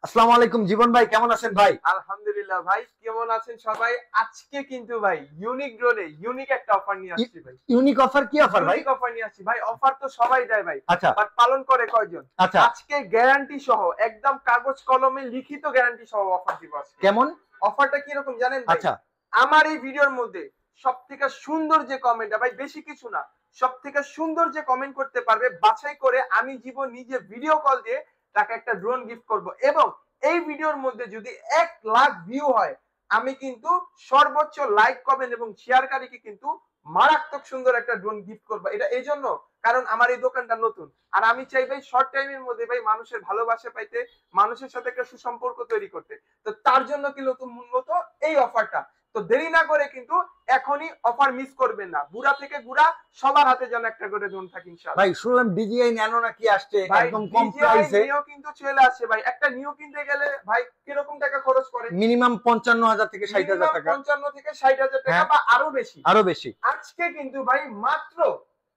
আসসালামু আলাইকুম জীবন ভাই, কেমন আছেন ভাই? আলহামদুলিল্লাহ ভাই, কেমন আছেন সবাই? আজকে কিন্তু ভাই ইউনিক ড্রোনে ইউনিক একটা অফার নিয়ে আসছি ভাই। Unique offer? কি অফার ভাই? ইউনিক অফার নিয়ে আসছি ভাই। অফার তো সবাই দেয় ভাই, আচ্ছা, বাট পালন করে কয়জন? আচ্ছা, আজকে গ্যারান্টি সহ একদম কাগজ কলমে লিখিত গ্যারান্টি সহ অফার দিব আজকে। কেমন অফারটা কি রকম জানেন ভাই? আচ্ছা, আমার এই ভিডিওর মধ্যে সবথেকে সুন্দর যে কমেন্টটা ভাই, বেশি কিছু না, সবথেকে সুন্দর যে কমেন্ট করতে পারবে বাছাই করে আমি জীবন নিজে ভিডিও কল দিয়ে তাকে একটা ড্রোন গিফট করব। এবং এই ভিডিওর মধ্যে যদি 1 লাখ ভিউ হয়, আমি কিন্তু সর্বোচ্চ লাইক কমেন্ট এবং শেয়ারকারীকে কিন্তু মারাত্মক সুন্দর একটা ড্রোন গিফট করব। এটা এই জন্য কারণ আমার এই দোকানটা নতুন, আর আমি চাই ভাই শর্ট টাইমের মধ্যে ভাই মানুষের ভালোবাসা পাইতে, মানুষের সাথে একটা সুসম্পর্ক তৈরি করতে। তো তার জন্য কি মূলত এই অফারটা। তো দেরি না করে কিন্তু এখনই অফার মিস করবেন না। বুড়া থেকে গুড়া সবার হাতে যেন একটা করে ড্রোন থাকে ইনশাআল্লাহ। ভাই শুনলাম ডিজিআই ন্যানো নাকি আসছে একদম কম DJI প্রাইসে। নিও কিন্তু চলে আসছে ভাই। একটা নিউ কিনতে গেলে ভাই কিরকম টাকা খরচ করে? মিনিমাম 55,000 থেকে 60,000 টাকা। 55 থেকে 60,000 টাকা বা আরো বেশি। আরো বেশি। আজকে কিন্তু ভাই মাত্র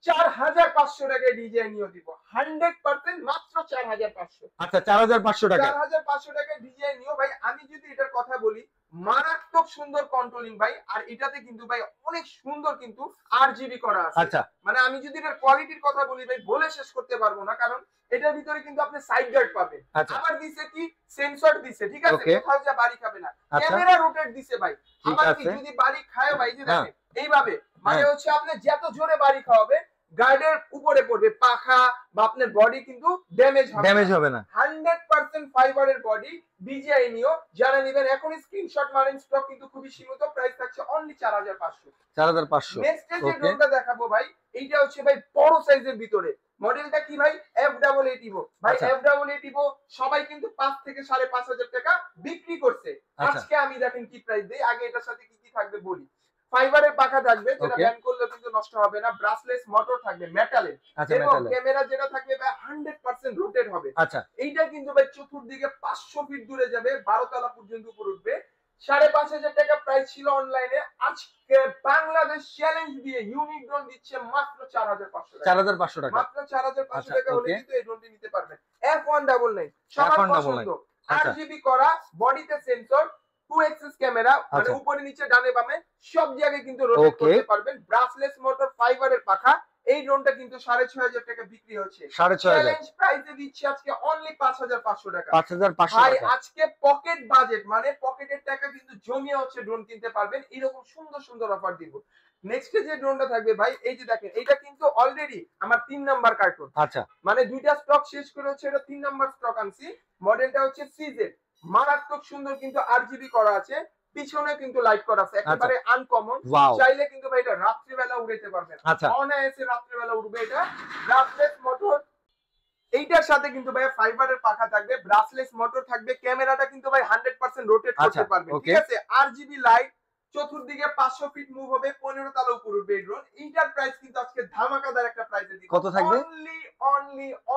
4,500 টাকায় ডিজাইন নিয়ে দিব। 100% মাত্র 4,500। আচ্ছা, 4,500 টাকা। 4,500 টাকায় ডিজাইন নিও ভাই। আমি যদি এটার কথা বলি, মারাত্মক সুন্দর কন্ট্রোলিং ভাই। আর এটাতে কিন্তু ভাই অনেক সুন্দর কিন্তু আরজিবি করা আছে। আচ্ছা, মানে আমি যদি এটার কোয়ালিটির কথা বলি ভাই, বলে শেষ করতে পারবো না, কারণ এটার ভিতরে কিন্তু আপনি সাইড গার্ড পাবেন। আচ্ছা, আবার দিছে কি সেন্সর দিছে, ঠিক আছে, Okay. কোথাও যা বাড়ি খাবে না। আচ্ছা। ক্যামেরা রোটেট দিছে ভাই। ঠিক আবার কি আছে। যদি বাড়ি খায় ভাই, যে হ্যাঁ। দেখেন এইভাবে, মানে হ্যাঁ। হচ্ছে আপনি যত জোরে বাড়ি খাওয়াবে গার্ডের উপরে পড়বে পাখা, বা আপনার বডি কিন্তু ড্যামেজ হবে না। 100% ফাইবারের বডি ডিজিআই নিও। যারা নেবেন এখন স্ক্রিনশট মারেন, স্টক কিন্তু খুবই সীমিত, প্রাইস থাকছে অনলি 4,500। 4,500। নেক্সট যে ওকে। ড্রোনটা দেখাবো ভাই, এইটা হচ্ছে ভাই বড় সাইজের ভিতরে। মডেলটা কি ভাই? F88 ভাই। আচ্ছা। F88 সবাই কিন্তু 5 থেকে 5,500 টাকা বিক্রি করছে। আচ্ছা। আজকে আমি দেখেন কি প্রাইস দেই। আগে এটার সাথে কি কি থাকবে বলি। ফাইবারের পাখা থাকবে, যেটা Okay. ব্যান করলে কিন্তু নষ্ট হবে না। ব্রাসলেস মোটর থাকবে মেটালের। আচ্ছা, এবং মেটালের। ক্যামেরা যেটা থাকবে ভাই 100% রোটেট হবে। আচ্ছা, এইটা কিন্তু ভাই চতুর্দিকে 500 ফিট দূরে যাবে, 12 তলা পর্যন্ত উপরে উঠবে। 5,500 টাকা প্রাইস ছিল অনলাইনে। আজকে বাংলাদেশ চ্যালেঞ্জ দিয়ে ইউনিক ড্রোন দিচ্ছে মাত্র 4,500 টাকা। 4,500 টাকা। মাত্র 4,500 আচ্ছা, টাকা হলে okay. কিন্তু এই ড্রোনটি নিতে পারবেন। F199 সবার F199 পছন্দ। আচ্ছা। আরজিবি করা, বডিতে সেন্সর, 2 এক্সিস ক্যামেরা, মানে আচ্ছা। উপরে নিচে ডানে বামে সব জায়গায় কিন্তু রোটেট Okay. করতে পারবেন। ব্রাসলেস মোটর, ফাইবারের পাখা। এই ড্রোনটা কিন্তু 6,500 টাকা বিক্রি হচ্ছে। 6,500। চ্যালেঞ্জ প্রাইসে দিচ্ছি আজকে অনলি 5,500 টাকা। 5,500 ভাই টাকা। আজকে পকেট বাজেট, মানে পকেটের টাকা কিন্তু জমিয়ে হচ্ছে ড্রোন কিনতে পারবেন। এরকম সুন্দর সুন্দর অফার দিব। নেক্সট যে ড্রোনটা থাকবে ভাই, এই যে দেখেন, এটা কিন্তু অলরেডি আমার 3 নাম্বার কার্টুন। আচ্ছা, মানে দুইটা স্টক শেষ করে হচ্ছে এটা 3 নাম্বার স্টক আনছি। মডেলটা হচ্ছে সিজেড। মারাত্মক সুন্দর কিন্তু আরজিবি করা আছে, পিছনে কিন্তু লাইট করা আছে, একেবারে আনকমন। Wow. চাইলে কিন্তু ভাই এটা রাত্রিবেলা উড়াইতে পারবেন। আচ্ছা। অনায়াসে রাত্রিবেলা উড়বে এটা। ব্রাসলেস মোটর, এইটার সাথে কিন্তু ভাই ফাইবারের পাখা থাকবে, ব্রাসলেস মোটর থাকবে, ক্যামেরাটা কিন্তু ভাই 100% রোটেট করতে আচ্ছা, পারবে, okay. ঠিক আছে। আরজিবি লাইট, চতুর্দিকে 500 ফিট মুভ হবে, 15 তলা উপর উঠবে এই ড্রোন। এইটার প্রাইস কিন্তু আজকে ধামাকাদার একটা প্রাইসে দিব। কত থাকবে?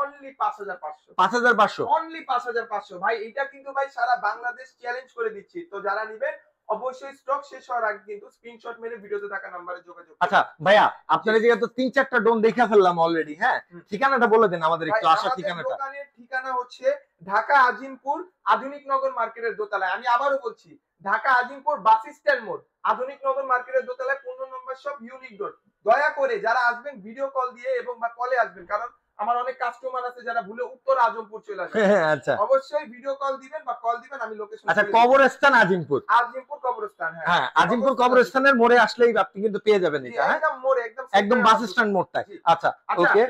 অনলি 5,500। 5,500। অনলি 5,500 ভাই। এটা কিন্তু ভাই সারা বাংলাদেশ চ্যালেঞ্জ করে দিচ্ছি। তো যারা নিবেন অবশ্যই স্টক শেষ হওয়ার আগে কিন্তু স্ক্রিনশট মেরে ভিডিওতে থাকা নম্বরে যোগাযোগ করুন। আচ্ছা ভাইয়া, আপনার এই জায়গায় তো 3-4টা ড্রোন দেখা ফেললাম অলরেডি। হ্যাঁ, ঠিকানাটা বলে দেন আমাদের একটু, ভাই, আসার আমাদের ঠিকানাটা। দোকানের ঠিকানা হচ্ছে ঢাকা আজিমপুর আধুনিক নগর মার্কেটের দোতলায়। আমি আবারও বলছি, ঢাকা আজিমপুর বাস স্ট্যান্ড মোড়, আধুনিক নগর মার্কেটের দোতলায়, 15 নম্বর শপ, ইউনিক ডোর। দয়া করে যারা আসবেন ভিডিও কল দিয়ে এবং বা কলে আসবেন, কারণ আমার অনেক কাস্টমার আছে যারা ভুলে উত্তর আজমপুর চলে আসে। হ্যাঁ, আচ্ছা অবশ্যই ভিডিও কল দিবেন বা কল দিবেন, আমি লোকেশন। আচ্ছা, কবরস্থান আজিমপুর। আজিমপুর কবরস্থান। হ্যাঁ, আজিমপুর কবরস্থানের মোড়ে আসলেই আপনি কিন্তু পেয়ে যাবেন জি, এটা। হ্যাঁ, একদম মোড়ে, একদম বাস স্ট্যান্ড মোড়টায়। জি। আচ্ছা, আচ্ছা, ওকে।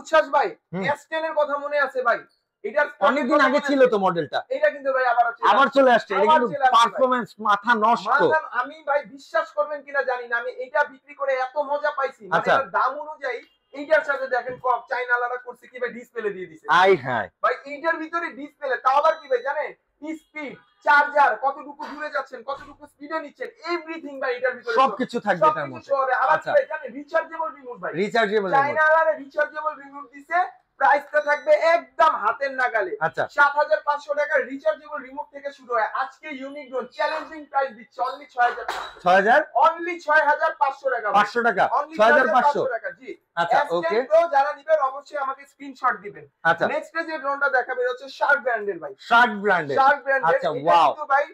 উচ্ছ্বাস ভাই, হুম। S10 এর কথা মনে আছে ভাই? এটার অনেকদিন আগে ছিল তো মডেলটা, এটা কিন্তু ভাই আবার চলে আসছে। এটা আবার কিন্তু চলে আসছে ভাই। পারফরম্যান্স মাথা নষ্ট। আমি ভাই বিশ্বাস করবেন কিনা জানি না, আমি এটা বিক্রি করে এত মজা পাইছি। মানে আচ্ছা। এটার দাম অনুযায়ী এইটার সাথে দেখেন চাইনালারা করছে কি ভাই, ডিসপ্লে দিয়ে দিছে আই হ্যাঁ ভাই। এইটার ভিতরে ডিসপ্লে, তাও আবার কি ভাই জানেন, স্পিড, চার্জার, কতটুকু দূরে যাচ্ছেন, কতটুকু স্পিডে নিচ্ছেন, এভরিথিং ভাই এটার ভিতরে সবকিছু থাকবে এটার মধ্যে। আবার আচ্ছা। কি ভাই জানেন, রিচার্জেবল রিমোট ভাই। রিচার্জেবল। চাইনালারা রিচার্জেবল রিমোট দিছে। প্রাইসটা থাকবে একদম হাতের নাগালে। আচ্ছা, 7,500 টাকার রিচার্জেবল রিমোট থেকে শুরু হয়। আজকে ইউনিক ড্রোন চ্যালেঞ্জিং প্রাইস দিচ্ছে অনলি 6,000 টাকা। 6,000, অনলি 6,500 টাকা। 500 টাকা, অনলি 6,500 টাকা। জি, আচ্ছা ওকে, তো যারা নেবেন অবশ্যই আমাকে স্ক্রিনশট দিবেন। আচ্ছা নেক্সট যে ড্রোনটা দেখাবে এটা হচ্ছে শার্ক ব্র্যান্ডের ভাই, শার্ক ব্র্যান্ডের, শার্ক ব্র্যান্ডের। আচ্ছা এটা ওয়াও, কিন্তু ভাই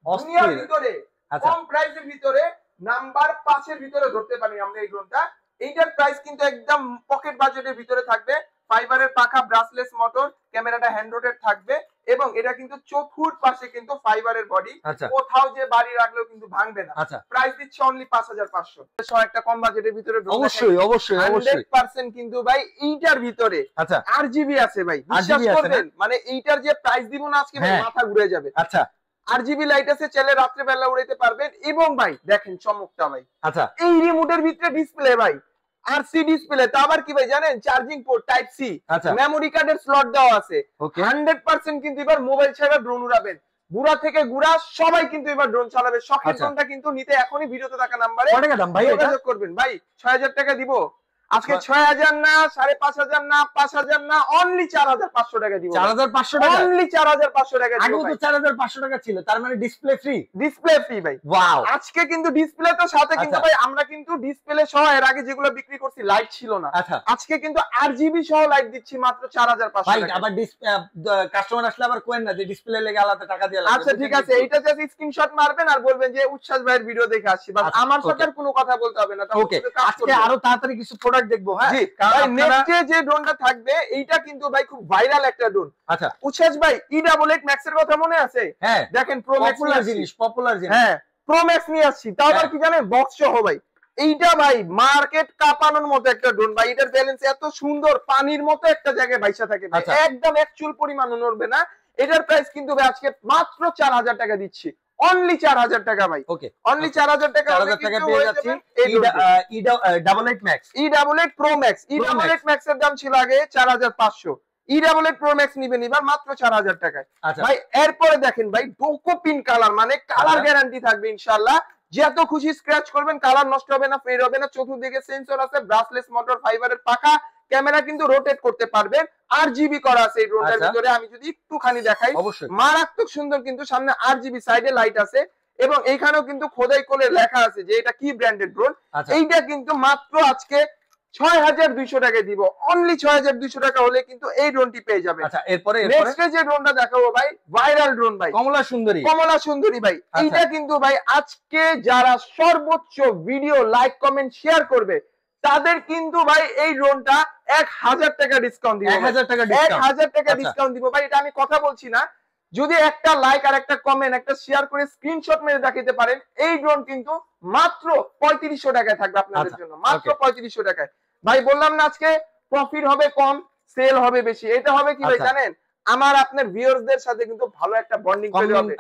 দুনিয়ার ভিতরে আচ্ছা কম প্রাইসের ভিতরে নাম্বার 5 এর ভিতরে ধরতে পারি আমরা এই ড্রোনটা। এইটার প্রাইস কিন্তু একদম পকেট বাজেটের ভিতরে থাকবে। ফাইবারের পাখা, ব্রাসলেস মোটর, ক্যামেরাটা হ্যান্ড রোটেড থাকবে এবং এটা কিন্তু চতুর্থ পাশে কিন্তু ফাইবারের বডি, আচ্ছা কোথাও যে বাড়ি রাখলেও কিন্তু ভাঙবে না। আচ্ছা প্রাইস দিচ্ছে অনলি 5500। একটা কম বাজেটের ভিতরে অবশ্যই অবশ্যই অবশ্যই 100% কিন্তু ভাই এইটার ভিতরে আচ্ছা আরজিবি আছে ভাই, বিশ্বাস RGB আছে করবেন মানে এইটার যে প্রাইস দিব না আজকে ভাই হ্যাঁ। মাথা ঘুরে যাবে। আচ্ছা আরজিবি লাইট আছে, চাইলে রাত্রে বেলা উড়াইতে পারবেন। এবং ভাই দেখেন চমকটা ভাই, আচ্ছা এই রিমোটের ভিতরে ডিসপ্লে ভাই, আরসি ডিসপ্লে। তা আবার কি ভাই জানেন, চার্জিং পোর্ট টাইপ সি, আচ্ছা মেমোরি কার্ডের স্লট দেওয়া আছে। ওকে 100% কিন্তু এবার মোবাইল ছাড়া ড্রোন উড়াবেন। বুড়া থেকে গুড়া সবাই কিন্তু এবার ড্রোন চালাবে। শখের আচ্ছা। ড্রোনটা কিন্তু নিতে এখনই ভিডিওতে থাকা নাম্বারে কত টাকা দাম ভাই এটা? যোগাযোগ করবেন। ভাই 6000 টাকা দিব আজকে, ছয়- 6000 না, 5500 না, 5000 না, অনলি 4500 টাকা দিব। 4500 টাকা, অনলি 4500 টাকা দিব আগে তো ভাই। 4500 টাকা ছিল, তার মানে ডিসপ্লে ফ্রি। ডিসপ্লে ফ্রি ভাই। ওয়াও আজকে কিন্তু ডিসপ্লে তো সাথে কিন্তু আচ্ছা। ভাই আমরা কিন্তু ডিসপ্লে সহ এর আগে যেগুলো বিক্রি করছি লাইট ছিল না, আচ্ছা আজকে কিন্তু আরজিবি সহ লাইট দিচ্ছি মাত্র 4500 ভাই, টাকা। আবার কাস্টমার আসলে আবার কোয়েন না যে ডিসপ্লে লেগে আলাদা টাকা দিয়ে আচ্ছা ঠিক আছে, এইটা জাস্ট স্ক্রিনশট মারবেন আর বলবেন যে উচ্ছ্বাস ভাইয়ের ভিডিও দেখে আসছি, বাস। আচ্ছা, আমার সাথে okay. আর কোনো কথা বলতে হবে না। তাহলে ওকে, শুধু কাজ আজকে করবেন। আরো তাড়াতাড়ি কিছু প্রোডাক্ট দেখবো। হ্যাঁ জি কারণ ভাই, আপনারা নেক্সট যে ড্রোনটা থাকবে এইটা কিন্তু ভাই খুব ভাইরাল একটা ড্রোন। আচ্ছা উচ্ছ্বাস ভাই E88 ম্যাক্স এর কথা মনে আছে? হ্যাঁ দেখেন প্রো ম্যাক্স পপুলার জিনিস, পপুলার জিনিস। হ্যাঁ প্রো ম্যাক্স নিয়ে আসছি, তাও আবার হ্যাঁ। কি জানেন, বক্স সহ ভাই। এইটা ভাই মার্কেট কাঁপানোর মতো একটা ড্রোন ভাই। এটার ব্যালেন্স এত সুন্দর, পানির মতো একটা জায়গায় বাইসা থাকে ভাই, আচ্ছা। একদম এক চুল পরিমাণ নড়বে না। এটার প্রাইস কিন্তু ভাই আজকে মাত্র 4000 টাকা দিচ্ছি, অনলি 4000 টাকা ভাই, ওকে অনলি 4000 টাকা। 4000 টাকা পেয়ে যাচ্ছি E88 max. E88 pro max, E88 max এর দাম ছিল আগে 4500, E88 প্রো ম্যাক্স নিবেন এবার মাত্র 4000 টাকায়। আচ্ছা ভাই এরপরে দেখেন ভাই ডোকো পিন কালার, মানে কালার আচ্ছা। গ্যারান্টি থাকবে ইনশাআল্লাহ। যত খুশি স্ক্র্যাচ করবেন, কালার নষ্ট হবে না, ফেড হবে না। চতুর্দিকে সেন্সর আছে, ব্রাসলেস মোটর, ফাইবারের পাখা, ক্যামেরা কিন্তু রোটেট করতে পারবেন। আরজিবি করা আছে এই ড্রোনটার আচ্ছা। ভিতরে। আমি যদি একটুখানি দেখাই, অবশ্যই মারাত্মক সুন্দর কিন্তু। সামনে আরজিবি, সাইডে লাইট আছে এবং এইখানেও কিন্তু খোদাই করে লেখা আছে যে এটা কি ব্র্যান্ডেড ড্রোন। আচ্ছা এইটা কিন্তু মাত্র আজকে 6200 টাকায় দিব, অনলি 6200 টাকা হলে কিন্তু এই ড্রোনটি পেয়ে যাবে। আচ্ছা এরপরে নেক্সট যে ড্রোনটা দেখাবো ভাই, ভাইরাল ড্রোন ভাই, কমলা সুন্দরী। কমলা সুন্দরী ভাই। আচ্ছা। এইটা কিন্তু ভাই আজকে যারা সর্বোচ্চ ভিডিও লাইক কমেন্ট শেয়ার করবে তাদের কিন্তু ভাই এই ড্রোনটা 1000 টাকা ডিসকাউন্ট দিব। 1000 টাকা ডিসকাউন্ট। 1000 টাকা আচ্ছা। ডিসকাউন্ট দিব ভাই। এটা আমি কথা বলছি না, যদি একটা লাইক আর একটা কমেন্ট একটা শেয়ার করে স্ক্রিনশট মেরে দেখাতে পারেন, এই ড্রোন কিন্তু মাত্র 3500 টাকায় থাকবে আপনাদের আচ্ছা, জন্য, মাত্র okay. 3500 টাকায়। ভাই বললাম না আজকে প্রফিট হবে কম, সেল হবে বেশি। এটা হবে কি ভাই আচ্ছা। জানেন, আমার আপনার ভিউয়ারদের সাথে কিন্তু ভালো একটা বন্ডিং তৈরি হবে।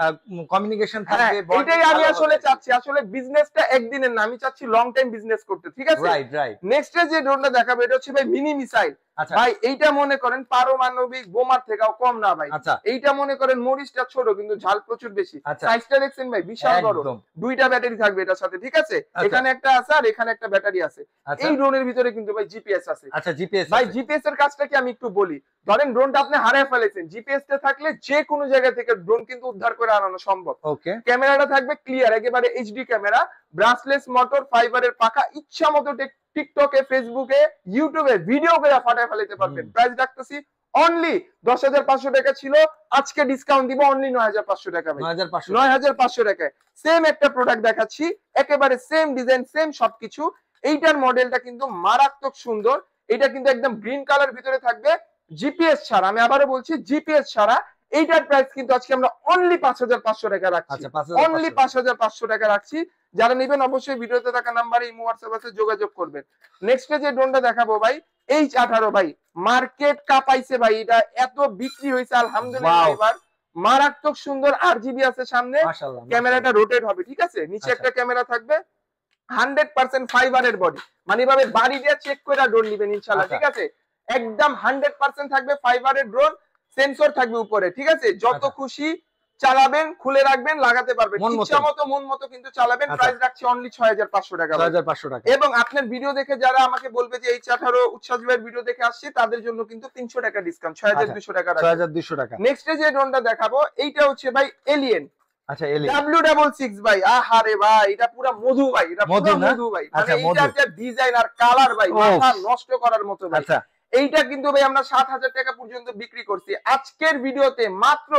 কমিউনিকেশন হ্যাঁ, থাকবে, এটাই আমি আসলে চাচ্ছি। আসলে বিজনেসটা একদিনের না, আমি চাচ্ছি লং টাইম বিজনেস করতে, ঠিক আছে? Right right. নেক্সট যে ড্রোনটা দেখাবো এটা হচ্ছে ভাই মিনি মিসাইল। আচ্ছা ভাই এইটা মনে করেন পারমাণবিক বোমার থেকেও কম না ভাই। আচ্ছা এইটা মনে করেন মরিচটা ছোট কিন্তু ঝাল প্রচুর বেশি। আচ্ছা। সাইজটা দেখছেন ভাই বিশাল বড়, একদম। দুইটা ব্যাটারি থাকবে এটার সাথে, ঠিক আছে? আচ্ছা। এখানে একটা আছে আর এখানে একটা ব্যাটারি আছে। আচ্ছা এই ড্রোনের ভিতরে কিন্তু ভাই জিপিএস আছে। আচ্ছা জিপিএস ভাই জিপিএস এর কাজটা কি আমি একটু বলি। ধরেন ড্রোনটা আপনি হারিয়ে ফেলেছেন, জিপিএস টা থাকলে যে কোনো জায়গা থেকে ড্রোন কিন্তু উদ্ধার করে আনানো সম্ভব। ওকে ক্যামেরাটা থাকবে ক্লিয়ার, একেবারে এইচডি ক্যামেরা, ব্রাসলেস মোটর, ফাইবারের পাখা। ইচ্ছা মতো টিকটকে, ফেসবুকে, ইউটিউবে ভিডিও করে ফাটায় ফেলাতে পারবেন। প্রাইস রাখতেছি অনলি 10500 টাকা ছিল, আজকে ডিসকাউন্ট দিব অনলি 9500 টাকা ভাই। 9500 9500 টাকায় সেম একটা প্রোডাক্ট দেখাচ্ছি, একেবারে সেম ডিজাইন, সেম সবকিছু। এইটার মডেলটা কিন্তু মারাত্মক সুন্দর। এটা কিন্তু একদম গ্রিন কালার ভিতরে থাকবে, জিপিএস ছাড়া। আমি আবারও বলছি জিপিএস ছাড়া। এইটার প্রাইস কিন্তু আজকে আমরা অনলি 5500 টাকা রাখছি, আচ্ছা 5500 অনলি 5500 টাকা রাখছি। যারা নেবেন অবশ্যই ভিডিওতে থাকা নাম্বারে ইমো হোয়াটসঅ্যাপ আছে, যোগাযোগ করবেন। নেক্সট যে ড্রোনটা দেখাবো ভাই, H18 ভাই, মার্কেট কাঁপাইছে ভাই। এটা এত বিক্রি হয়েছে আলহামদুলিল্লাহ। Wow. এবার মারাত্মক সুন্দর আরজিবি আছে সামনে, মাশাআল্লাহ। ক্যামেরাটা রোটেট হবে, ঠিক আছে? নিচে আচ্ছা। একটা ক্যামেরা থাকবে, 100% ফাইবারের বডি, মানে এভাবে বাড়ি দিয়ে চেক করে ড্রোন নেবেন ইনশাআল্লাহ, আচ্ছা। ঠিক আছে? একদম 100% থাকবে ফাইবারের ড্রোন, সেন্সর থাকবে উপরে, ঠিক আছে? যত আচ্ছা। খুশি চালাবেন, খুলে রাখবেন, লাগাতে পারবেন মন মতো। ইচ্ছা মতো, মন মতো কিন্তু চালাবেন। আচ্ছা। প্রাইস রাখছি অনলি 6500 টাকা ভাই। 6500 টাকা। এবং আপনার ভিডিও দেখে যারা আমাকে বলবে যে H18 উচ্ছ্বাস ভাইয়ের ভিডিও দেখে আসছে, তাদের জন্য কিন্তু 300 টাকা ডিসকাউন্ট, 6200 টাকা রাখছি। 6200 টাকা। নেক্সট যে ড্রোনটা দেখাবো এইটা হচ্ছে ভাই এলিয়েন। আচ্ছা এলি W66 ভাই, আহারে ভাই এটা পুরো মধু ভাই, এটা পুরো মধু ভাই, মানে এইটার যে ডিজাইন আর কালার ভাই মাথা নষ্ট করার মতো ভাই। আচ্ছা এইটা কিন্তু ভাই আমরা ৭০০০ টাকা পর্যন্ত বিক্রি করছি, আজকের ভিডিওতে মাত্র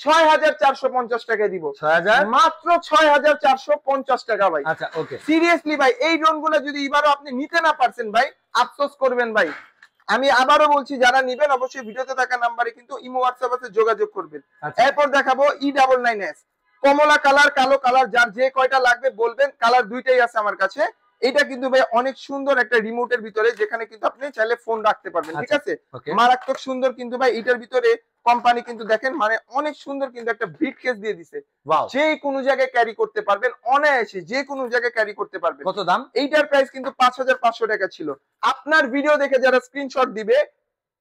৬৪৫০ টাকায় দিব। ৬০০০ মাত্র ৬৪৫০ টাকা ভাই। আচ্ছা ওকে। সিরিয়াসলি ভাই এই ড্রোনগুলো যদি এবারও আপনি নিতে না পারছেন ভাই, আফসোস করবেন ভাই। আমি আবারও বলছি, যারা নিবেন অবশ্যই ভিডিওতে থাকা নাম্বারে কিন্তু ইমো হোয়াটসঅ্যাপ আছে, যোগাযোগ করবেন। এরপর দেখাবো E99S, কমলা কালার, কালো কালার, যার যে কয়টা লাগবে বলবেন, কালার দুইটাই আছে আমার কাছে। এটা কিন্তু ভাই অনেক সুন্দর একটা রিমোটের ভিতরে, যেখানে কিন্তু আপনি চাইলে ফোন রাখতে পারবেন, ঠিক আছে? মারাত্মক সুন্দর কিন্তু ভাই। এটার ভিতরে কোম্পানি কিন্তু দেখেন মানে অনেক সুন্দর কিন্তু একটা ব্রিফ কেস দিয়ে দিছে, যে কোনো জায়গায় ক্যারি করতে পারবেন অনায়াসে, যে কোনো জায়গায় ক্যারি করতে পারবেন। কত দাম? এইটার প্রাইস কিন্তু ৫৫০০ টাকা ছিল। আপনার ভিডিও দেখে যারা স্ক্রিনশট দিবে,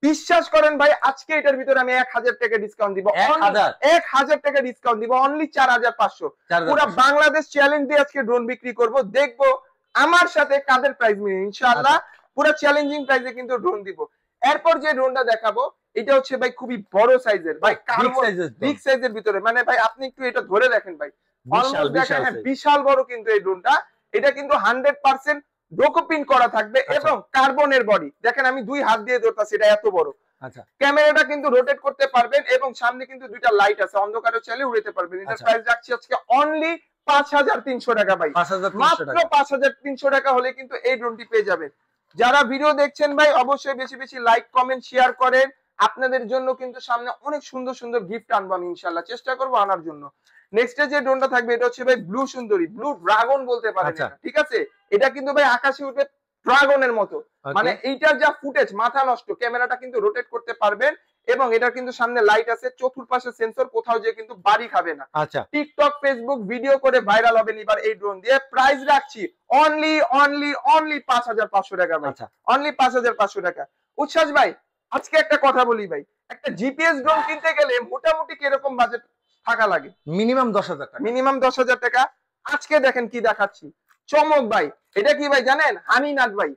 বিশ্বাস করেন ভাই আজকে এটার ভিতরে আমি ১০০০ টাকা ডিসকাউন্ট দিব। ১০০০ টাকা ডিসকাউন্ট দিব, অনলি ৪৫০০। পুরো বাংলাদেশ চ্যালেঞ্জ দিয়ে আজকে ড্রোন বিক্রি করব, দেখবো আমার সাথে কাদের প্রাইস মিলে। ইনশাআল্লাহ পুরো চ্যালেঞ্জিং প্রাইসে কিন্তু ড্রোন দিব। এরপর যে ড্রোনটা দেখাবো এটা হচ্ছে ভাই খুবই বড় সাইজের ভাই, বিগ সাইজের ভিতরে, মানে ভাই আপনি একটু এটা ধরে দেখেন ভাই, বিশাল বড় কিন্তু এই ড্রোনটা। এটা কিন্তু 100% ডোকোপিন করা থাকবে এবং কার্বনের বডি। দেখেন আমি দুই হাত দিয়ে ধরতাছি, এটা এত বড়। আচ্ছা, ক্যামেরাটা কিন্তু রোটেট করতে পারবেন এবং সামনে কিন্তু দুইটা লাইট আছে, অন্ধকারে চাইলে উড়াতে পারবেন। এটার প্রাইস রাখছি আজকে অনলি ৫৩০০ টাকা ভাই, মাত্র ৫৩০০ টাকা হলে কিন্তু এই ড্রোনটি পেয়ে যাবেন। যারা ভিডিও দেখছেন ভাই অবশ্যই বেশি বেশি লাইক কমেন্ট শেয়ার করেন, আপনাদের জন্য কিন্তু সামনে অনেক সুন্দর সুন্দর গিফট আনবো আমি, ইনশাআল্লাহ চেষ্টা করবো আনার জন্য। নেক্সটে যে ড্রোনটা থাকবে এটা হচ্ছে ভাই ব্লু সুন্দরী, ব্লু ড্রাগন বলতে পারেন, ঠিক আছে? এটা কিন্তু ভাই আকাশে উঠবে ড্রাগনের মতো, মানে এইটার যা ফুটেজ মাথা নষ্ট। ক্যামেরাটা কিন্তু রোটেট করতে পারবেন এবং এটা কিন্তু সামনে লাইট আছে, চতুর্পাশে সেন্সর, কোথাও যে কিন্তু বাড়ি খাবে না। আচ্ছা, টিকটক ফেসবুক ভিডিও করে ভাইরাল হবেন এবার এই ড্রোন দিয়ে। প্রাইস রাখছি অনলি ৫৫০০ টাকা ভাই, অনলি ৫৫০০ টাকা। উচ্ছ্বাস ভাই আজকে একটা কথা বলি ভাই, একটা জিপিএস ড্রোন কিনতে গেলে মোটামুটি কিরকম বাজেট থাকা লাগে? মিনিমাম ১০০০০ টাকা। মিনিমাম ১০০০০ টাকা। আজকে দেখেন কি দেখাচ্ছি, চমক ভাই। এটা কি ভাই জানেন? হানি নাট ভাই,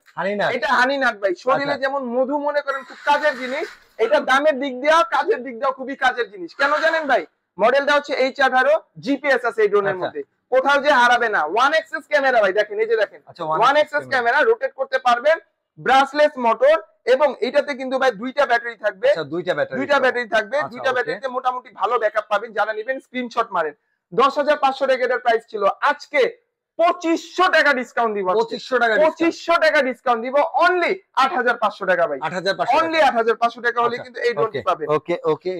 এটা হানি নাট ভাই। শরীরে যেমন মধু মনে করেন খুব কাজের জিনিস, এটা দামের দিক দিয়েও কাজের দিক দিয়েও খুবই কাজের জিনিস। কেন জানেন ভাই? মডেলটা হচ্ছে H18, জিপিএস আছে এই ড্রোনের মধ্যে, কোথাও যে হারাবে না। 1xx ক্যামেরা ভাই, দেখেন এই যে দেখেন 1xx ক্যামেরা, রোটেট করতে পারবেন, ব্রাসলেস মোটর এবং এটাতে কিন্তু ভাই দুইটা ব্যাটারি থাকবে। দুইটা ব্যাটারি থাকবে, দুইটা ব্যাটারিতে মোটামুটি ভালো ব্যাকআপ পাবেন। যারা নেবেন স্ক্রিনশট মারেন। ১০৫০০ টাকা এটার প্রাইস ছিল, আজকে ২৫০০ টাকা ডিসকাউন্ট দিব। ২৫০০ টাকা ডিসকাউন্ট দিব, অনলি ৮৫০০ টাকা ভাই, অনলি ৮৫০০ টাকা হলে কিন্তু এই ড্রোনটি পাবেন। ওকে ওকে।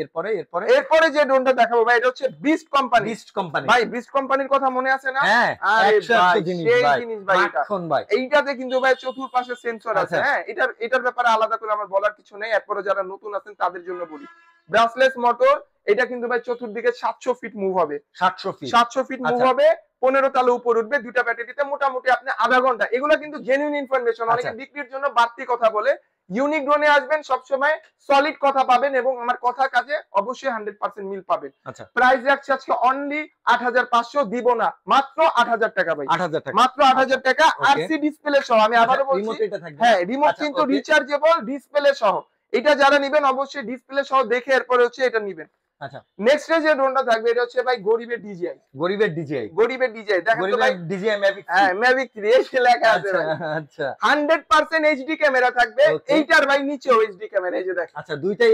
এরপরে যে ড্রোনটা দেখাবো ভাই এটা হচ্ছে বিস্ট কোম্পানি। ভাই বিস্ট কোম্পানির কথা মনে আছে না? আরে ভাই সেই জিনিস ভাই, এইটাতে কিন্তু ভাই চতুর্পাশে সেন্সর আছে। হ্যাঁ, এটার ব্যাপারে আলাদা করে আমার বলার কিছু নেই। এরপরে যারা নতুন আছেন তাদের জন্য বলি, ব্রাসলেস মোটর। এটা কিন্তু ভাই চতুর্দিকে ৭০০ ফিট মুভ হবে, ৭০০ ফিট মুভ হবে, 15 তালে উপর উঠবে, দুইটা ব্যাটারিতে মোটামুটি আপনি আধা ঘন্টা। এগুলো কিন্তু জেনুইন ইনফরমেশন, অনেকে বিক্রির জন্য বাড়তি কথা বলে। ইউনিক ড্রোনে আসবেন সবসময় সলিড কথা পাবেন এবং আমার কথা কাজে অবশ্যই 100% মিল পাবেন। প্রাইস রাখছি আজকে অনলি ৮৫০০, দিব না, মাত্র ৮০০০ টাকা ভাই, মাত্র ৮০০০ টাকা। আরসি ডিসপ্লে সহ, আমি আবারও বলছি, হ্যাঁ রিমোট কিন্তু রিচার্জেবল ডিসপ্লে সহ। এটা যারা নেবেন অবশ্যই ডিসপ্লে সহ দেখে এরপরে হচ্ছে এটা নেবেন। আচ্ছা, নেক্সট যে ড্রোনটা থাকবে এটা হচ্ছে ভাই গরিবের ডিজিআই। দেখেন তো ভাই ডিজিআই ম্যাভিক, হ্যাঁ ম্যাভিক 3 এই লেখা আছে। আচ্ছা, 100% এইচডি ক্যামেরা থাকবে। এইটার ভাই নিচেও এইচডি ক্যামেরা, এই যে দেখেন। আচ্ছা, দুইটাই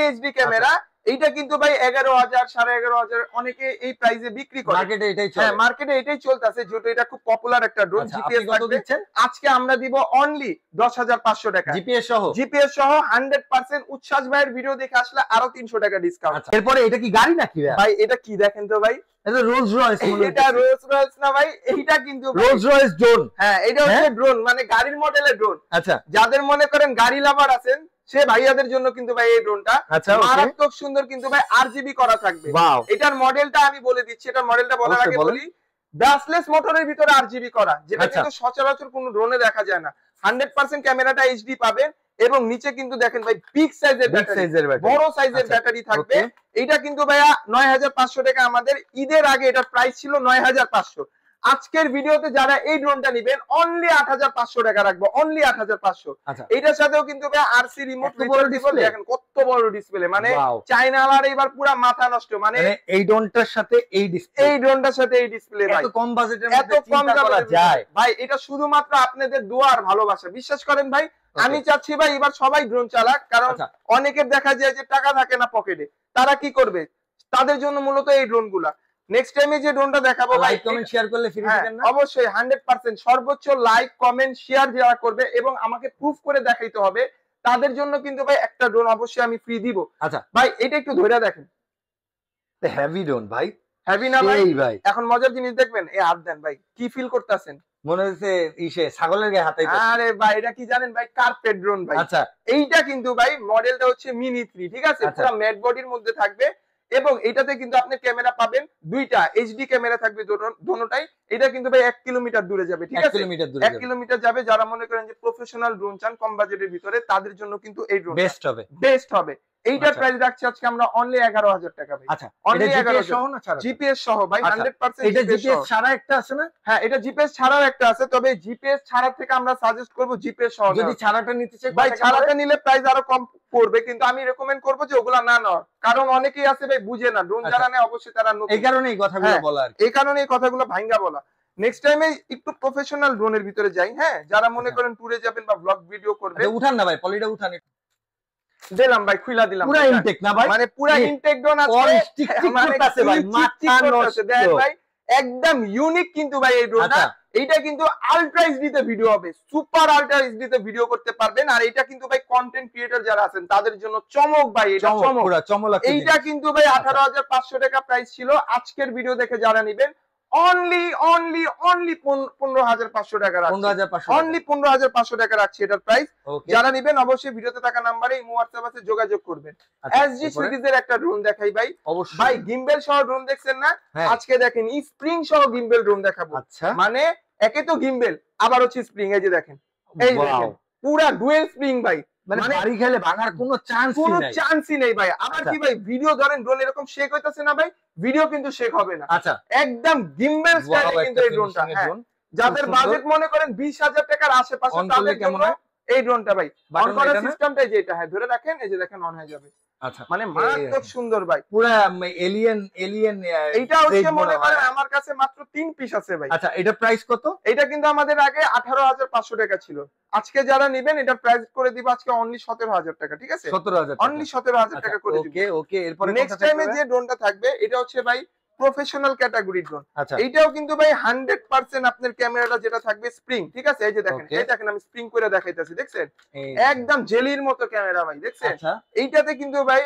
এইচডি ক্যামেরা। এইটা কিন্তু ভাই ১১,০০০ ১১,৫০০ অনেকে এই প্রাইসে বিক্রি করে, মার্কেটে এটাই চলে। হ্যাঁ, মার্কেটে এটাই চলতেছে, যেহেতু এটা খুব পপুলার একটা ড্রোন। জিপিএস কত দিচ্ছেন? আজকে আমরা দিব অনলি ১০৫০০ টাকা, জিপিএস সহ 100%। উচ্ছ্বাস ভাইয়ের ভিডিও দেখে আসলে আরো ৩০০ টাকা ডিসকাউন্ট। এরপরে এটা কি গাড়ি নাকি ভাই? এটা কি দেখেন তো ভাই, এটা রোলস রয়েস। এটা রোলস রয়েস না ভাই, এইটা কিন্তু রোলস রয়েস ড্রোন। হ্যাঁ, এটা হচ্ছে ড্রোন, মানে গাড়ির মডেলের ড্রোন। আচ্ছা, যাদের মনে করেন গাড়ি লাভার আছেন সে ভাইয়াদের জন্য কিন্তু ভাই এই ড্রোনটা মারাত্মক সুন্দর কিন্তু ভাই আরজিবি করা থাকবে। এটার মডেলটা আমি বলে দিচ্ছি, এটার মডেলটা বলার আগে বলি, ব্রাসলেস মোটরের ভিতরে আরজিবি করা, যেটা কিন্তু সচরাচর কোনো ড্রোনে দেখা যায় না। 100% ক্যামেরাটা এইচডি পাবেন এবং নিচে কিন্তু দেখেন ভাই বিগ সাইজের ব্যাটারি, বড় সাইজের ব্যাটারি থাকবে। এটা কিন্তু ভাইয়া ৯৫০০ টাকা, আমাদের ঈদের আগে এটার প্রাইস ছিল ৯৫০০। আজকের ভিডিওতে যারা এই ড্রোনটা নেবেন অনলি 8500 টাকা রাখবো, অনলি 8500। আচ্ছা এটার সাথেও কিন্তু আরসি রিমোট ডিসপ্লে, দেখেন কত বড় ডিসপ্লে, মানে চাইনালার এবার পুরো মাথা নষ্ট, মানে এই ড্রোনটার সাথে এই ডিসপ্লে, এই ড্রোনটার সাথে এই ডিসপ্লে ভাই, এত কম বাজেটের এত মধ্যে কম চিন্তা করা যায় ভাই। এটা শুধুমাত্র আপনাদের দোয়া আর ভালোবাসা, বিশ্বাস করেন ভাই। আমি চাচ্ছি ভাই এবার সবাই ড্রোন চালাক, কারণ অনেকের দেখা যায় যে টাকা থাকে না পকেটে, তারা কি করবে, তাদের জন্য মূলত এই ড্রোন গুলা। নেক্সট টাইমে যে ড্রোনটা দেখাবো ভাই, লাইক কমেন্ট শেয়ার করলে ফ্রি দিবেন না? অবশ্যই 100% সর্বোচ্চ লাইক কমেন্ট শেয়ার যারা করবে এবং আমাকে প্রুফ করে দেখাইতে হবে, তাদের জন্য কিন্তু ভাই একটা ড্রোন অবশ্যই আমি ফ্রি দিব। আচ্ছা ভাই এটা একটু ধরে দেখেন, হেভি ড্রোন ভাই, হেভি না ভাই? ভাই এখন মজার জিনিস দেখবেন, এই হাত দেন ভাই, কি ফিল করতেছেন? মনে হচ্ছে ইসে ছাগলের গায়ে হাতাই। আরে ভাই এটা কি জানেন ভাই, কার্পেট ড্রোন ভাই। আচ্ছা এইটা কিন্তু ভাই মডেলটা হচ্ছে মিনি 3, ঠিক আছে, পুরো ম্যাট বডির মধ্যে থাকবে এবং এটাতে কিন্তু আপনি ক্যামেরা পাবেন দুইটা, এইচডি ক্যামেরা থাকবে দোনোটাই। এটা কিন্তু ভাই 1 কিলোমিটার দূরে যাবে, ঠিক আছে, 1 কিলোমিটার যাবে। যারা মনে করেন যে প্রফেশনাল ড্রোন চান কম বাজেটের ভিতরে, তাদের জন্য কিন্তু এই ড্রোন বেস্ট হবে। এইটার প্রাইস রাখছি আজকে আমরা অনলি 11000 টাকা ভাই। আচ্ছা অনলি 11000 সহ না ছাড়া? জিপিএস সহ ভাই, 100%। এটা জিপিএস ছাড়া একটা আছে না? হ্যাঁ এটা জিপিএস ছাড়াও একটা আছে, তবে জিপিএস ছাড়া থেকে আমরা সাজেস্ট করব জিপিএস সহ। যদি ছাড়াটা নিতে চাই ভাই, ছাড়াটা নিলে প্রাইস আরো কম পড়বে, কিন্তু আমি রেকমেন্ড করব যে ওগুলা না নাও, কারণ অনেকেই আছে ভাই বুঝে না, ড্রোন যারা নেয় অবশ্যই তারা নতুন, এই কারণে এই কথাগুলো বলা, আর এই কারণে এই কথাগুলো ভাঙ্গা বলা। নেক্সট টাইমে একটু প্রফেশনাল ড্রোনের ভিতরে যাই, হ্যাঁ, যারা মনে করেন ট্যুরে যাবেন বা ব্লগ ভিডিও করবেন। উঠান না ভাই, পলিটা উঠান, দিলাম ভাই, খুইলা দিলাম, পুরো ইনটেক না ভাই, মানে পুরো ইনটেক ড্রোন আছে, টিক টিক করতেছে ভাই, মাথা নষ্ট দেন ভাই, একদম ইউনিক কিন্তু ভাই এই ড্রোনটা। এইটা কিন্তু আলট্রা এইচডি তে ভিডিও হবে, সুপার আলট্রা এইচডি তে ভিডিও করতে পারবেন। আর এটা কিন্তু ভাই কন্টেন্ট ক্রিয়েটর যারা আছেন তাদের জন্য চমক ভাই, এটা চমক। এইটা কিন্তু ভাই 18500 টাকা প্রাইস ছিল, আজকের ভিডিও দেখে যারা নেবেন অনলি 15500 টাকা রাখছি, অনলি 15500 টাকা রাখছি এটার প্রাইস। যারা নেবেন অবশ্যই ভিডিওতে থাকা নম্বরে ইমো হোয়াটসঅ্যাপ আছে, যোগাযোগ করবেন। এসজি সিরিজের একটা ড্রোন দেখাই ভাই, ভাই গিম্বেল সহ ড্রোন দেখছেন না, আজকে দেখেন স্প্রিং সহ গিম্বেল ড্রোন দেখাবো। মানে একে তো গিম্বেল, আবার হচ্ছে স্প্রিং, এই যে দেখেন, এই দেখেন পুরা ডুয়েল স্প্রিং ভাই, মানে বাড়ি খেলে ভাঙার কোনো চান্সই নেই ভাই। আবার কি ভাই, ভিডিও ধরেন ড্রোন এরকম শেক হইতাছে না ভাই, ভিডিও কিন্তু শেক হবে না। আচ্ছা একদম গিম্বেল স্টাইলে কিন্তু এই ড্রোনটা। যাদের বাজেট মনে করেন 20000 টাকার আশেপাশে, তাদের জন্য এই ড্রোনটা ভাই। অন করার সিস্টেমটা যেটা, হ্যাঁ ধরে রাখেন, এই যে দেখেন অন হয়ে যাবে। আচ্ছা মানে মারাত্মক সুন্দর ভাই, পুরো এলিয়েন এইটা হচ্ছে মনে করেন আমার কাছে মাত্র 3 পিস আছে ভাই। আচ্ছা এটা প্রাইস কত? এটা কিন্তু আমাদের আগে 18500 টাকা ছিল, আজকে যারা নেবেন এটা প্রাইস করে দিব আজকে অনলি 17000 টাকা, ঠিক আছে, 17000, অনলি 17000 টাকা করে দিব। ওকে এরপরে নেক্সট টাইমে যে ড্রোনটা থাকবে এটা হচ্ছে ভাই প্রফেশনাল ক্যাটাগরি ড্রোন। আচ্ছা এইটাও কিন্তু ভাই 100% আপনার ক্যামেরাটা যেটা থাকবে স্প্রিং, ঠিক আছে, এই যে দেখেন, এই দেখেন আমি স্প্রিং করে দেখাইতাছি, দেখছেন একদম জেলির মতো ক্যামেরা ভাই, দেখছেন। এইটাতে কিন্তু ভাই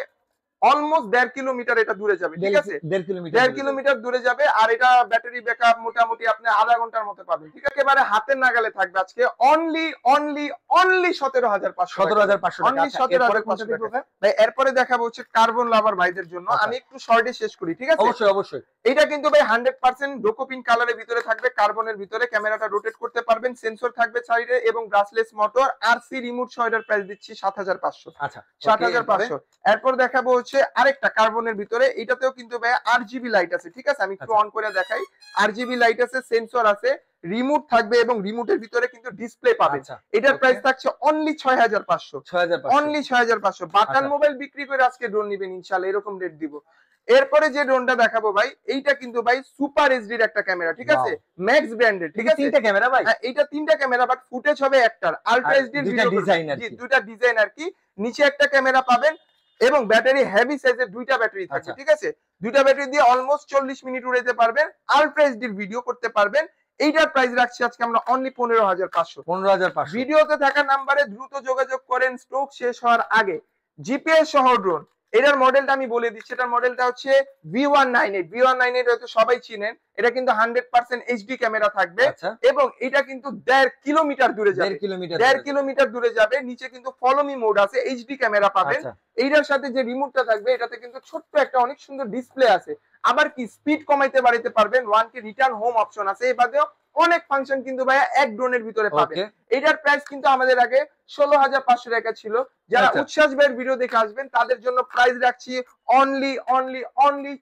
অলমোস্ট 1.5 কিলোমিটার এটা দূরে যাবে, ঠিক আছে, 1.5 কিলোমিটার দূরে যাবে। আর এটা ব্যাটারি ব্যাকআপ মোটামুটি আপনি আধা ঘন্টার মতো পাবেন, ঠিক আছে, একেবারে হাতের নাগালে থাকবে। আজকে অনলি 17500, অনলি 17500 টাকা ভাই। এরপরে দেখাবো হচ্ছে কার্বন লাভার ভাইদের জন্য, আমি একটু শর্টে শেষ করি, ঠিক আছে, অবশ্যই। এটা কিন্তু ভাই 100% ডোকোপিন কালারের ভিতরে থাকবে, কার্বনের ভিতরে, ক্যামেরাটা রোটেট করতে পারবেন, সেন্সর থাকবে সাইডে এবং ব্রাসলেস মোটর, আরসি রিমোট সহ এর প্রাইস দিচ্ছি 7500। আচ্ছা 7500। এরপর দেখাবো হচ্ছে আরেকটা কার্বনের ভিতরে, এটাতেও কিন্তু ভাই আরজিবি লাইট আছে, ঠিক আছে, আমি একটু অন করে দেখাই। আরজিবি লাইট আছে, সেন্সর আছে, রিমোট থাকবে এবং রিমোটের ভিতরে কিন্তু ডিসপ্লে পাবেন। এটার প্রাইস থাকছে অনলি 6500, অনলি 6500। বাটন মোবাইল বিক্রি করে আজকে ড্রোন নেবেন ইনশাআল্লাহ, এরকম রেট দিব। এরপরে যে ড্রোনটা দেখাবো ভাই, এইটা কিন্তু ভাই সুপার এইচডির একটা ক্যামেরা, ঠিক আছে, ম্যাক্স ব্র্যান্ডেড, ঠিক আছে, 3টা ক্যামেরা ভাই, এইটা 3টা ক্যামেরা, বাট ফুটেজ হবে একটার, আলট্রা এইচডির ভিডিও, দুইটা ডিজাইন আর কি। নিচে একটা ক্যামেরা পাবেন এবং ব্যাটারি হেভি সাইজের দুইটা ব্যাটারি থাকবে, ঠিক আছে, দুইটা ব্যাটারি দিয়ে অলমোস্ট 40 মিনিট উড়াইতে পারবেন, আলট্রা এইচডির ভিডিও করতে পারবেন। এইটার প্রাইস রাখছি আজকে আমরা অনলি 15500। ভিডিওতে থাকা নাম্বারে দ্রুত যোগাযোগ করেন স্টক শেষ হওয়ার আগে। জিপিএস সহ ড্রোন, এটার মডেলটা আমি বলে দিচ্ছি, এটার মডেলটা হচ্ছে V198। V198 হয়তো সবাই চিনেন, এটা কিন্তু 100% এইচডি ক্যামেরা থাকবে এবং এটা কিন্তু 1.5 কিলোমিটার দূরে যাবে, 1.5 কিলোমিটার দূরে যাবে। নিচে কিন্তু ফলো মি মোড আছে, এইচডি ক্যামেরা পাবেন। এইটার সাথে যে রিমোটটা থাকবে এটাতে কিন্তু ছোট্ট একটা অনেক সুন্দর ডিসপ্লে আছে, আবার কি স্পিড কমাইতে বাড়াইতে পারবেন, 1K রিটার্ন হোম অপশন আছে, এই বাদেও অনেক ফাংশন কিন্তু ভাইয়া এক ড্রোনের ভিতরে পাবে। ওকে, এটার প্রাইস কিন্তু আমাদের আগে 16,500 টাকা ছিল। যারা আচ্ছা। উচ্ছ্বাস ভাইয়ের ভিডিও দেখে আসবেন তাদের জন্য প্রাইস রাখছি অনলি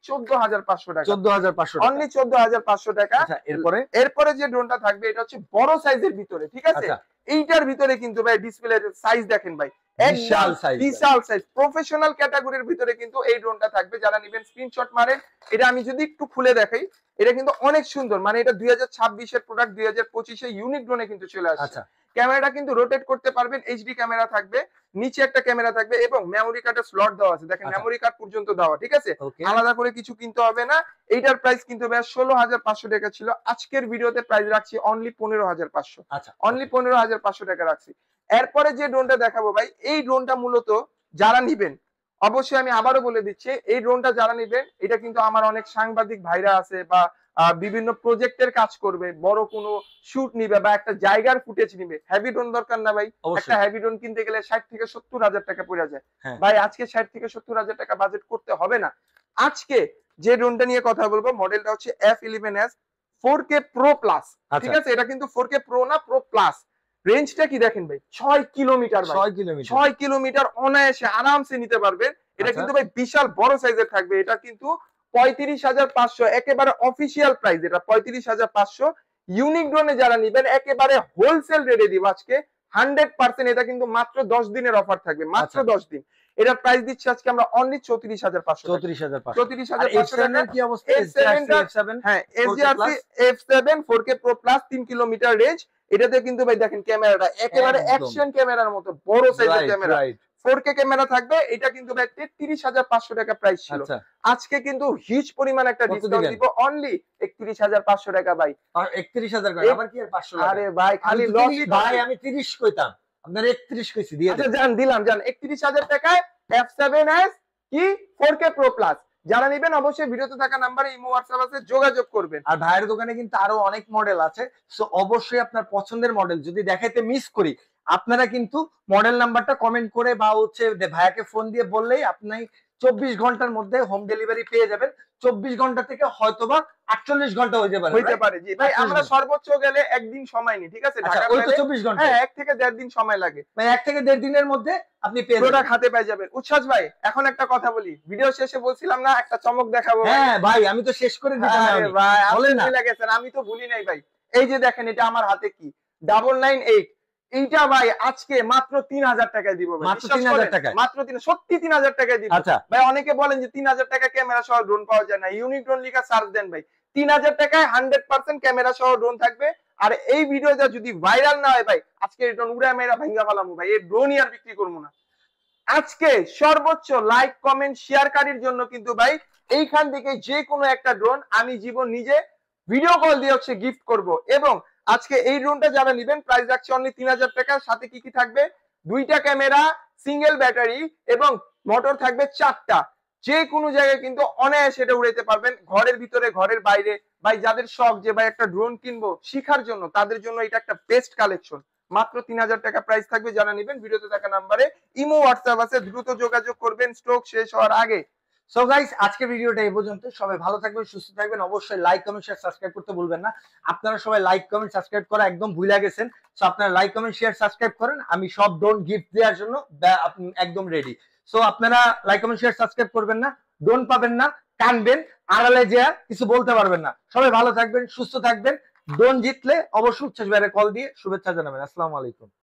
14,500 টাকা। 14,500 অনলি 14,500 টাকা। আচ্ছা, এরপরে এরপরে যে ড্রোনটা থাকবে এটা হচ্ছে বড় সাইজের ভিতরে, ঠিক আছে? আচ্ছা, এইটার ভিতরে কিন্তু ভাই ডিসপ্লের সাইজ দেখেন ভাই, বিশাল সাইজ, বিশাল সাইজ। প্রফেশনাল ক্যাটাগরির ভিতরে কিন্তু এই ড্রোনটা থাকবে। যারা নেবেন স্ক্রিনশট মারেন। এটা আমি যদি একটু খুলে দেখাই, এটা কিন্তু অনেক সুন্দর, মানে এটা 2026 এর প্রোডাক্ট 2025 এ ইউনিক ড্রোনে কিন্তু চলে আসছে। আচ্ছা, ক্যামেরাটা কিন্তু রোটেট করতে পারবেন, এইচডি ক্যামেরা থাকবে, নিচে একটা ক্যামেরা থাকবে এবং মেমোরি কার্ডের স্লট দেওয়া আছে, দেখেন আচ্ছা। মেমোরি কার্ড পর্যন্ত দেওয়া, ঠিক আছে? ওকে, আলাদা করে কিছু কিনতে হবে না। এইটার প্রাইস কিন্তু ভাই 16,500 টাকা ছিল, আজকের ভিডিওতে প্রাইস রাখছি অনলি 15,500। আচ্ছা, অনলি 15,500 টাকা রাখছি। এরপরে যে ড্রোনটা দেখাবো ভাই, এই ড্রোনটা মূলত যারা নিবেন, অবশ্যই আমি আবারও বলে দিচ্ছি, এই ড্রোনটা যারা নিবেন, এটা কিন্তু আমার অনেক সাংবাদিক ভাইরা আছে বা বিভিন্ন প্রজেক্টের কাজ করবে, বড় কোনো শুট নিবে বা একটা জায়গার ফুটেজ নিবে, হেভি ড্রোন দরকার না ভাই। একটা অবশ্যই, হেভি ড্রোন কিনতে গেলে 60 থেকে 70,000 টাকা পড়ে যায়। হ্যাঁ। ভাই আজকে 60 থেকে 70,000 টাকা বাজেট করতে হবে না। আজকে যে ড্রোনটা নিয়ে কথা বলবো, মডেলটা হচ্ছে F11s 4K Pro Plus, ঠিক আচ্ছা, আছে? এটা কিন্তু 4K Pro না, Pro Plus। রেঞ্জটা কি দেখেন ভাই, 6 কিলোমিটার ভাই, 6 কিলোমিটার, 6 কিলোমিটার অনায়াসে আরামসে নিতে পারবেন। এটা আচ্ছা। কিন্তু ভাই বিশাল বড় সাইজের থাকবে। এটা কিন্তু 35,500 একেবারে অফিসিয়াল প্রাইস, এটা 35,500। ইউনিক ড্রোনে যারা নিবেন একেবারে হোলসেল রেটে দিব আজকে 100%। এটা কিন্তু মাত্র 10 দিনের অফার থাকবে, মাত্র আচ্ছা। 10 দিন। এটার প্রাইস দিচ্ছি আজকে আমরা অনলি 34,500 টাকা। 34,500। 34,500 টাকা। কি অবস্থা? F7 F7 হ্যাঁ, 4K SGRC F7 4K Pro Plus 3 kilometre range. এটাতে কিন্তু ভাই দেখেন ক্যামেরাটা একেবারে একদম। অ্যাকশন ক্যামেরার মতো বড় সাইজের right, camera, right, 4K camera থাকবে। এটা কিন্তু ভাই 33,500 টাকা প্রাইস ছিল, আচ্ছা। আজকে কিন্তু হিউজ পরিমাণ একটা কত ডিসকাউন্ট দিবেন? দিব অনলি 31,500 টাকা ভাই। আর 31,000 করে আবার কি আর 500 লাগে? আরে ভাই খালি আমি তো লস 30 ভাই, আমি 30 কইতাম, আপনার 31 কইছি, দিয়ে আচ্ছা দেন। জান দিলাম, জান 31,000 টাকায় F7s কি 4K Pro Plus। যারা নেবেন অবশ্যই ভিডিওতে থাকা নাম্বারে ইমো হোয়াটসঅ্যাপ আছে, যোগাযোগ করবেন। আর ভাইয়ের দোকানে কিন্তু আরো অনেক মডেল আছে, সো অবশ্যই আপনার পছন্দের মডেল যদি দেখাইতে মিস করি, আপনারা কিন্তু মডেল নাম্বারটা কমেন্ট করে বা হচ্ছে ভাইয়াকে ফোন দিয়ে বললেই আপনি 24 ঘন্টার মধ্যে হোম ডেলিভারি পেয়ে যাবেন। 24 ঘন্টা থেকে হয়তোবা 48 ঘন্টা হয়ে যাবে, হইতে পারে জি ভাই, 48 আমরা ঘন্টা। সর্বোচ্চ গেলে একদিন সময় নিই, ঠিক আছে? আচ্ছা, ঢাকা ওই তো 24 ঘন্টা, হ্যাঁ 1 থেকে 1.5 দিন সময় লাগে, মানে 1 থেকে 1.5 দিনের মধ্যে আপনি পেয়ে যাবেন। প্রোডাক্ট হাতে পেয়ে যাবেন। উচ্ছ্বাস ভাই এখন একটা কথা বলি, ভিডিও শেষে বলছিলাম না একটা চমক দেখাবো ভাই? হ্যাঁ ভাই, আমি তো শেষ করে দিতাম। আরে ভাই আপনি বলেন না। ভুলে গেছেন, আমি তো ভুলি নাই ভাই। এই যে দেখেন এটা আমার হাতে কি 998, এইটা ভাই আজকে মাত্র 3,000 টাকায় দিব ভাই। মাত্র বিশ্বাস 3,000 করেন? টাকায়? মাত্র সত্যি 3,000 টাকায় দিব আচ্ছা, ভাই। অনেকে বলেন যে 3,000 টাকা ক্যামেরা সহ ড্রোন পাওয়া যায় না, ইউনিক ড্রোন লিখা সার্চ দেন ভাই। 3,000 টাকায় 100% ক্যামেরা সহ ড্রোন থাকবে। আর এই ভিডিওটা যদি ভাইরাল না হয় ভাই, আজকে এই ড্রোন উড়া মেরা ভাঙ্গা ফেলামু ভাই, এই ড্রোনই আর বিক্রি করবো না। আজকে সর্বোচ্চ লাইক কমেন্ট শেয়ারকারীর জন্য কিন্তু ভাই এইখান থেকে যে কোনো একটা ড্রোন আমি জীবন নিজে ভিডিও কল দিয়ে হচ্ছে গিফট করব। এবং আজকে এই ড্রোনটা যারা নেবেন প্রাইস রাখছে অনলি 3,000 টাকা। সাথে কি কি থাকবে? 2টা ক্যামেরা, সিঙ্গেল ব্যাটারি এবং মোটর থাকবে 4টা। যে কোনো জায়গায় কিন্তু অনায়াসে এটা উড়াইতে পারবেন, ঘরের ভিতরে ঘরের বাইরে। ভাই যাদের শখ যে ভাই একটা ড্রোন কিনবো শিখার জন্য, তাদের জন্য এটা একটা বেস্ট কালেকশন। মাত্র 3,000 টাকা প্রাইস থাকবে। যারা নেবেন ভিডিওতে থাকা নাম্বারে ইমো হোয়াটসঅ্যাপ আছে, দ্রুত যোগাযোগ করবেন স্টক শেষ হওয়ার আগে। সো গাইস, আজকের ভিডিওটা এই পর্যন্ত। সবাই ভালো থাকবেন, সুস্থ থাকবেন। অবশ্যই লাইক কমেন্ট শেয়ার সাবস্ক্রাইব করতে ভুলবেন না। আপনারা সবাই লাইক কমেন্ট সাবস্ক্রাইব করা একদম ভুলে গেছেন, সো আপনারা লাইক কমেন্ট শেয়ার সাবস্ক্রাইব করেন। আমি সব ড্রোন গিফট দেওয়ার জন্য একদম রেডি। সো আপনারা লাইক কমেন্ট শেয়ার সাবস্ক্রাইব করবেন না, ড্রোন পাবেন না, কানবেন, আড়ালে যে কিছু বলতে পারবেন না। সবাই ভালো থাকবেন, সুস্থ থাকবেন। ড্রোন জিতলে অবশ্যই উচ্ছ্বাস ভাইয়ের কল দিয়ে শুভেচ্ছা জানাবেন। আসসালামু আলাইকুম।